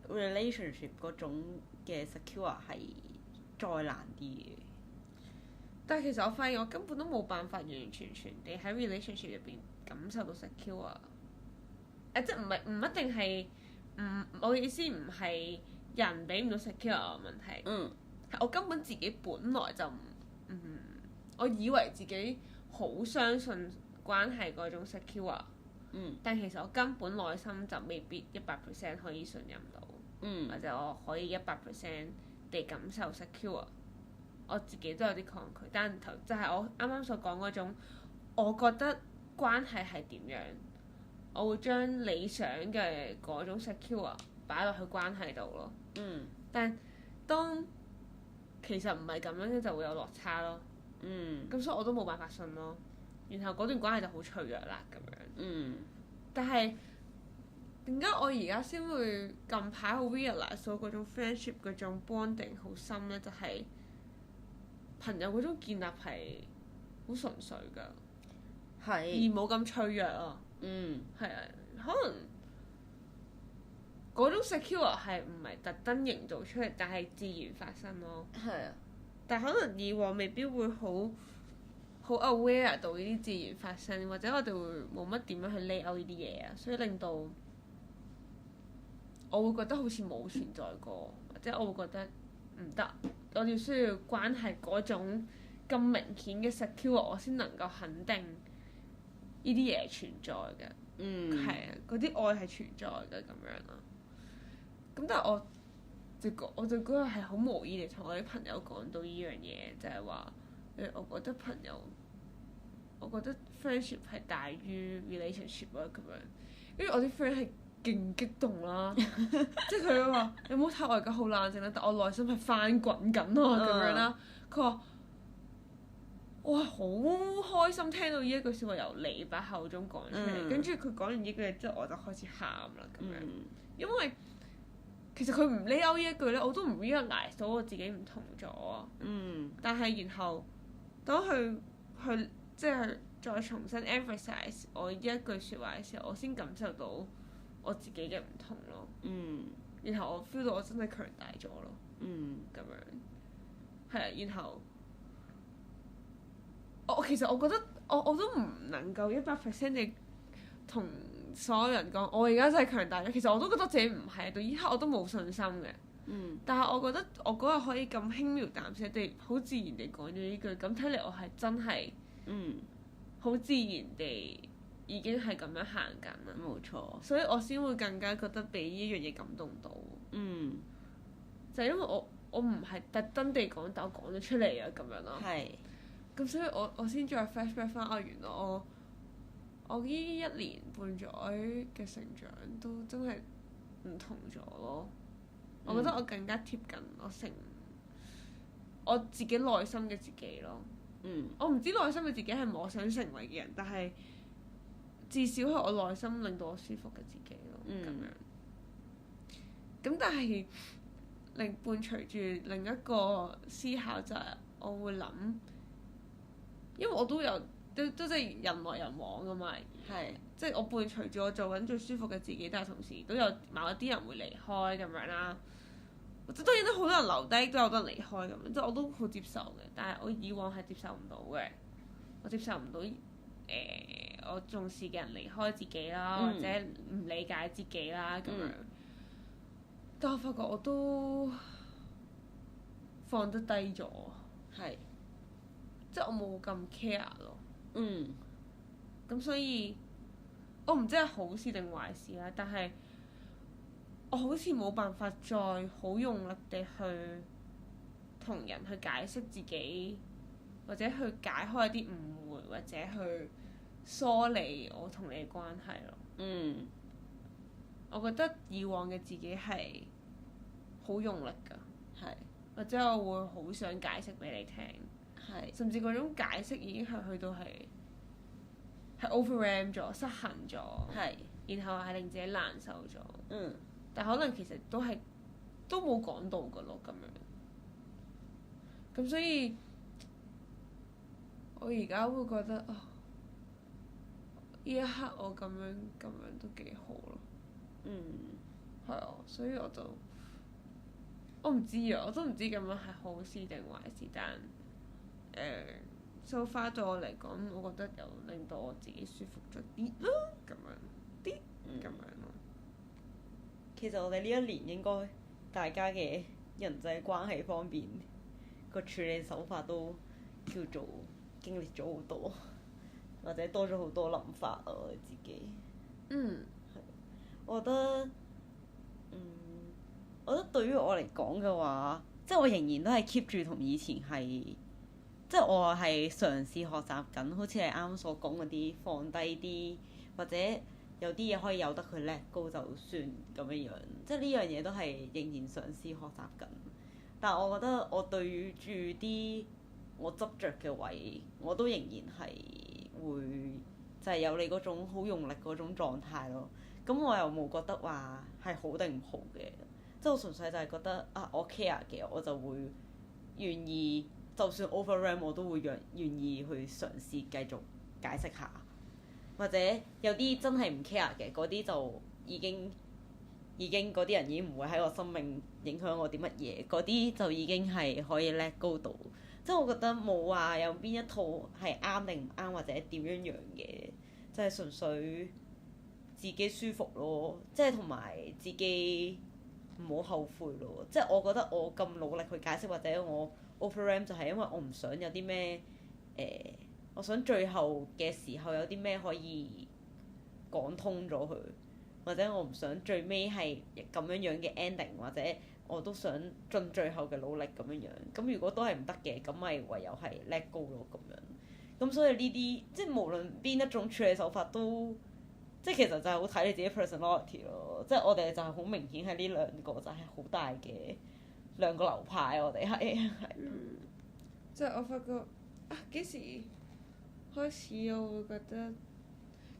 relationship 嗰種嘅 secure 係再難啲嘅。但係其實我發現我根本都冇辦法完完全全地喺 relationship 入邊感受到 secure。即係唔一定係我嘅意思唔係人俾唔到 secure 嘅問題。係我根本自己本來就我以為自己好相信關係嗰種 secure。但其實我根本內心就未必100% 可以信任到。或者我可以100% 地感受 secure。我自己都有啲抗拒，但就係我啱啱所講嗰種，我覺得關係係點樣，我會將理想嘅嗰種 secure 擺落去關係度咯。但當其實唔係咁樣，就會有落差咯。咁所以我都冇辦法信咯。然後嗰段關係就好脆弱啦，咁樣。但係點解我而家先會近排好 realize 到嗰種 friendship 嗰種 bonding 好深咧？就係朋友嗰種建立係好純粹㗎，而冇咁脆弱啊。係啊，可能嗰種 secure 係唔係特登營造出嚟，但係自然發生咯。係啊，但係可能以往未必會好 aware 到呢啲自然發生，或者我哋會冇乜點樣去 lay out 呢啲嘢啊，所以令到我會覺得好似冇存在過，或者我會覺得唔得。我哋需要關係嗰種咁明顯嘅 secure，我先能夠肯定呢啲嘢存在嘅。係啊，嗰啲愛係存在嘅咁樣啦。咁但係我就嗰日係好無意地同我啲朋友講到呢樣嘢，就係話我覺得 friendship 係大於 relationship 啊咁樣。因為我啲 friend 係勁激動啦，即係佢話你唔好睇我而家好冷靜啦，但我內心係翻滾緊啊咁樣啦。佢話我係好開心聽到呢一句説話由你把口中講出嚟，跟住佢講完呢句嘢之後，我就開始喊啦咁樣，因為其實佢唔 lay out 呢一句咧，我都唔 realize 到我自己唔同咗。但係然後當佢去即係再重新 emphasize 我呢一句説話嘅時候，我先感受到我自己嘅唔同咯。然後我 feel 到我真係強大咗咯。咁樣係啊，然後其實我覺得我都唔能夠100% 地同所有人講我而家真係強大咗。其實我都覺得自己唔係，到依刻我都冇信心嘅。但係我覺得我嗰日可以咁輕描淡寫地好自然地講咗呢句，咁睇嚟我係真係好自然地已經係咁樣行緊啦。冇錯。所以我先會更加覺得俾呢樣嘢感動到。就係因為我唔係特登地講，但我講咗出嚟啊咁樣咯。咁所以我先再 flashback 翻原來我呢1年半載嘅成長都真係唔同咗咯。我覺得我更加貼近我自己內心嘅自己咯。我唔知內心嘅自己係咪我想成為嘅人，但係至少係我內心令到我舒服嘅自己咯。咁樣。咁但係伴隨住另一個思考就係我會諗，因為我都有都即係人來人往㗎嘛。即係我伴隨住我做緊最舒服嘅自己，但係同時都有某一啲人會離開咁樣啦。當然都好多人留低，都有得離開咁樣，即係我都好接受嘅。但係我以往係接受唔到嘅，我接受唔到我重視嘅人離開自己啦，或者唔理解自己啦咁樣。但我發覺我都放得低咗，即係我冇咁 care 咯。咁所以我唔知係好事定壞事啦，但係我好似冇辦法再好用力地去同人去解釋自己，或者去解開一啲誤會，或者去梳理我同你嘅關係咯。我覺得以往嘅自己係好用力㗎，或者我會好想解釋俾你聽，甚至嗰種解釋已經係去到係 overwhelm 咗、失衡咗，然後係令自己難受咗。但可能其實都冇講到㗎咯，咁樣。咁所以我而家會覺得呢一刻我咁樣都幾好咯。係啊，所以我唔知啊，我都唔知咁樣係好事定壞事，但so far 對我嚟講，我覺得有令到我自己舒服咗啲咯，咁樣咯。其實我哋呢1年應該大家嘅人際關係方面個處理手法都叫做經歷咗好多，或者多咗好多諗法啊！我哋自己。我覺得對於我嚟講嘅話，即係我仍然都係 keep 住同以前係，即係我係嘗試學習緊，好似係啱所講嗰啲放低啲，或者有啲嘢可以由得佢 let go 就算咁樣樣，即係呢樣嘢都係仍然嘗試學習緊。但係我覺得我對住啲我執着嘅位，我都仍然係會就係有你嗰種好用力嗰種狀態咯。咁我又冇覺得話係好定唔好嘅，即係我純粹就係覺得我 care 嘅，我就會願意，就算 overwhelm 我都會願意去嘗試繼續解釋下，或者有啲真係唔 care 嘅嗰啲就已經嗰啲人已經唔會喺我生命影響我啲乜嘢，嗰啲就已經係可以 let go 到。即係我覺得冇話有邊一套係啱定唔啱或者點樣嘅，就係純粹自己舒服咯，即係同埋自己唔好後悔咯。即係我覺得我咁努力去解釋或者我 overwhelm 就係因為我唔想有啲咩我想最後嘅時候有啲咩可以講通咗佢，或者我唔想最尾係咁樣嘅 ending， 或者我都想盡最後嘅努力咁樣。咁如果都係唔得嘅，咁咪唯有係 let go 咯咁樣。咁所以呢啲即係無論邊一種處理手法都，即係其實就係好睇你自己 personality 咯。即係我哋就係好明顯係呢兩個就係好大嘅兩個流派，我哋係。即係我發覺幾時開始我會覺得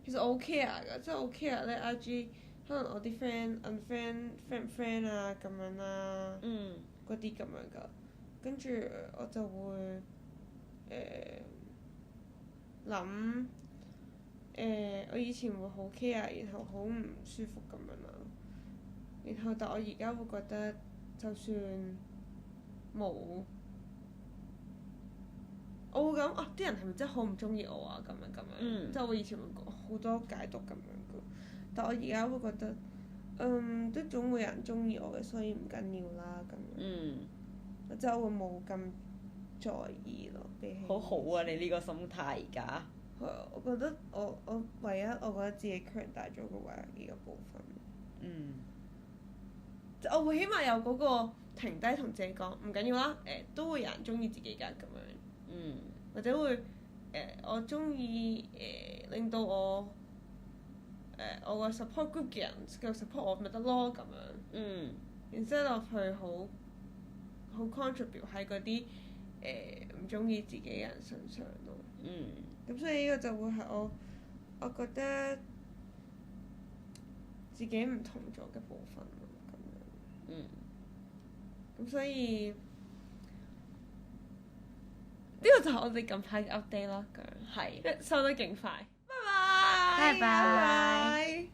其實我好 care 㗎，即係我好 care 咧 IG 可能我啲 friend unfriend friend 唔 friend 啊咁樣啦，嗰啲咁樣㗎，跟住我就會諗我以前會好 care，然後好唔舒服咁樣啦，然後但我而家會覺得就算冇。我會諗啲人係咪真係好唔中意我啊？咁樣，即係我以前會講好多解讀咁樣嘅，但我而家會覺得，都總會有人中意我嘅，所以唔緊要啦咁樣。即係我會冇咁在意咯，比起。好好啊！你呢個心態而家。係啊，我覺得我唯一我覺得自己強大咗嘅唯一呢個部分。即我會起碼有嗰個停低同自己講唔緊要啦，都會有人中意自己㗎咁樣。或者會我中意令到我我個 support group 嘅人繼續 support 我咪得咯咁樣。然之後去好 contribute 喺嗰啲唔中意自己嘅人身上咯。咁所以呢個就會係我覺得自己唔同咗嘅部分咯咁樣。咁所以。呢個就係我哋近排嘅 update 咯，咁樣收得勁快，拜拜。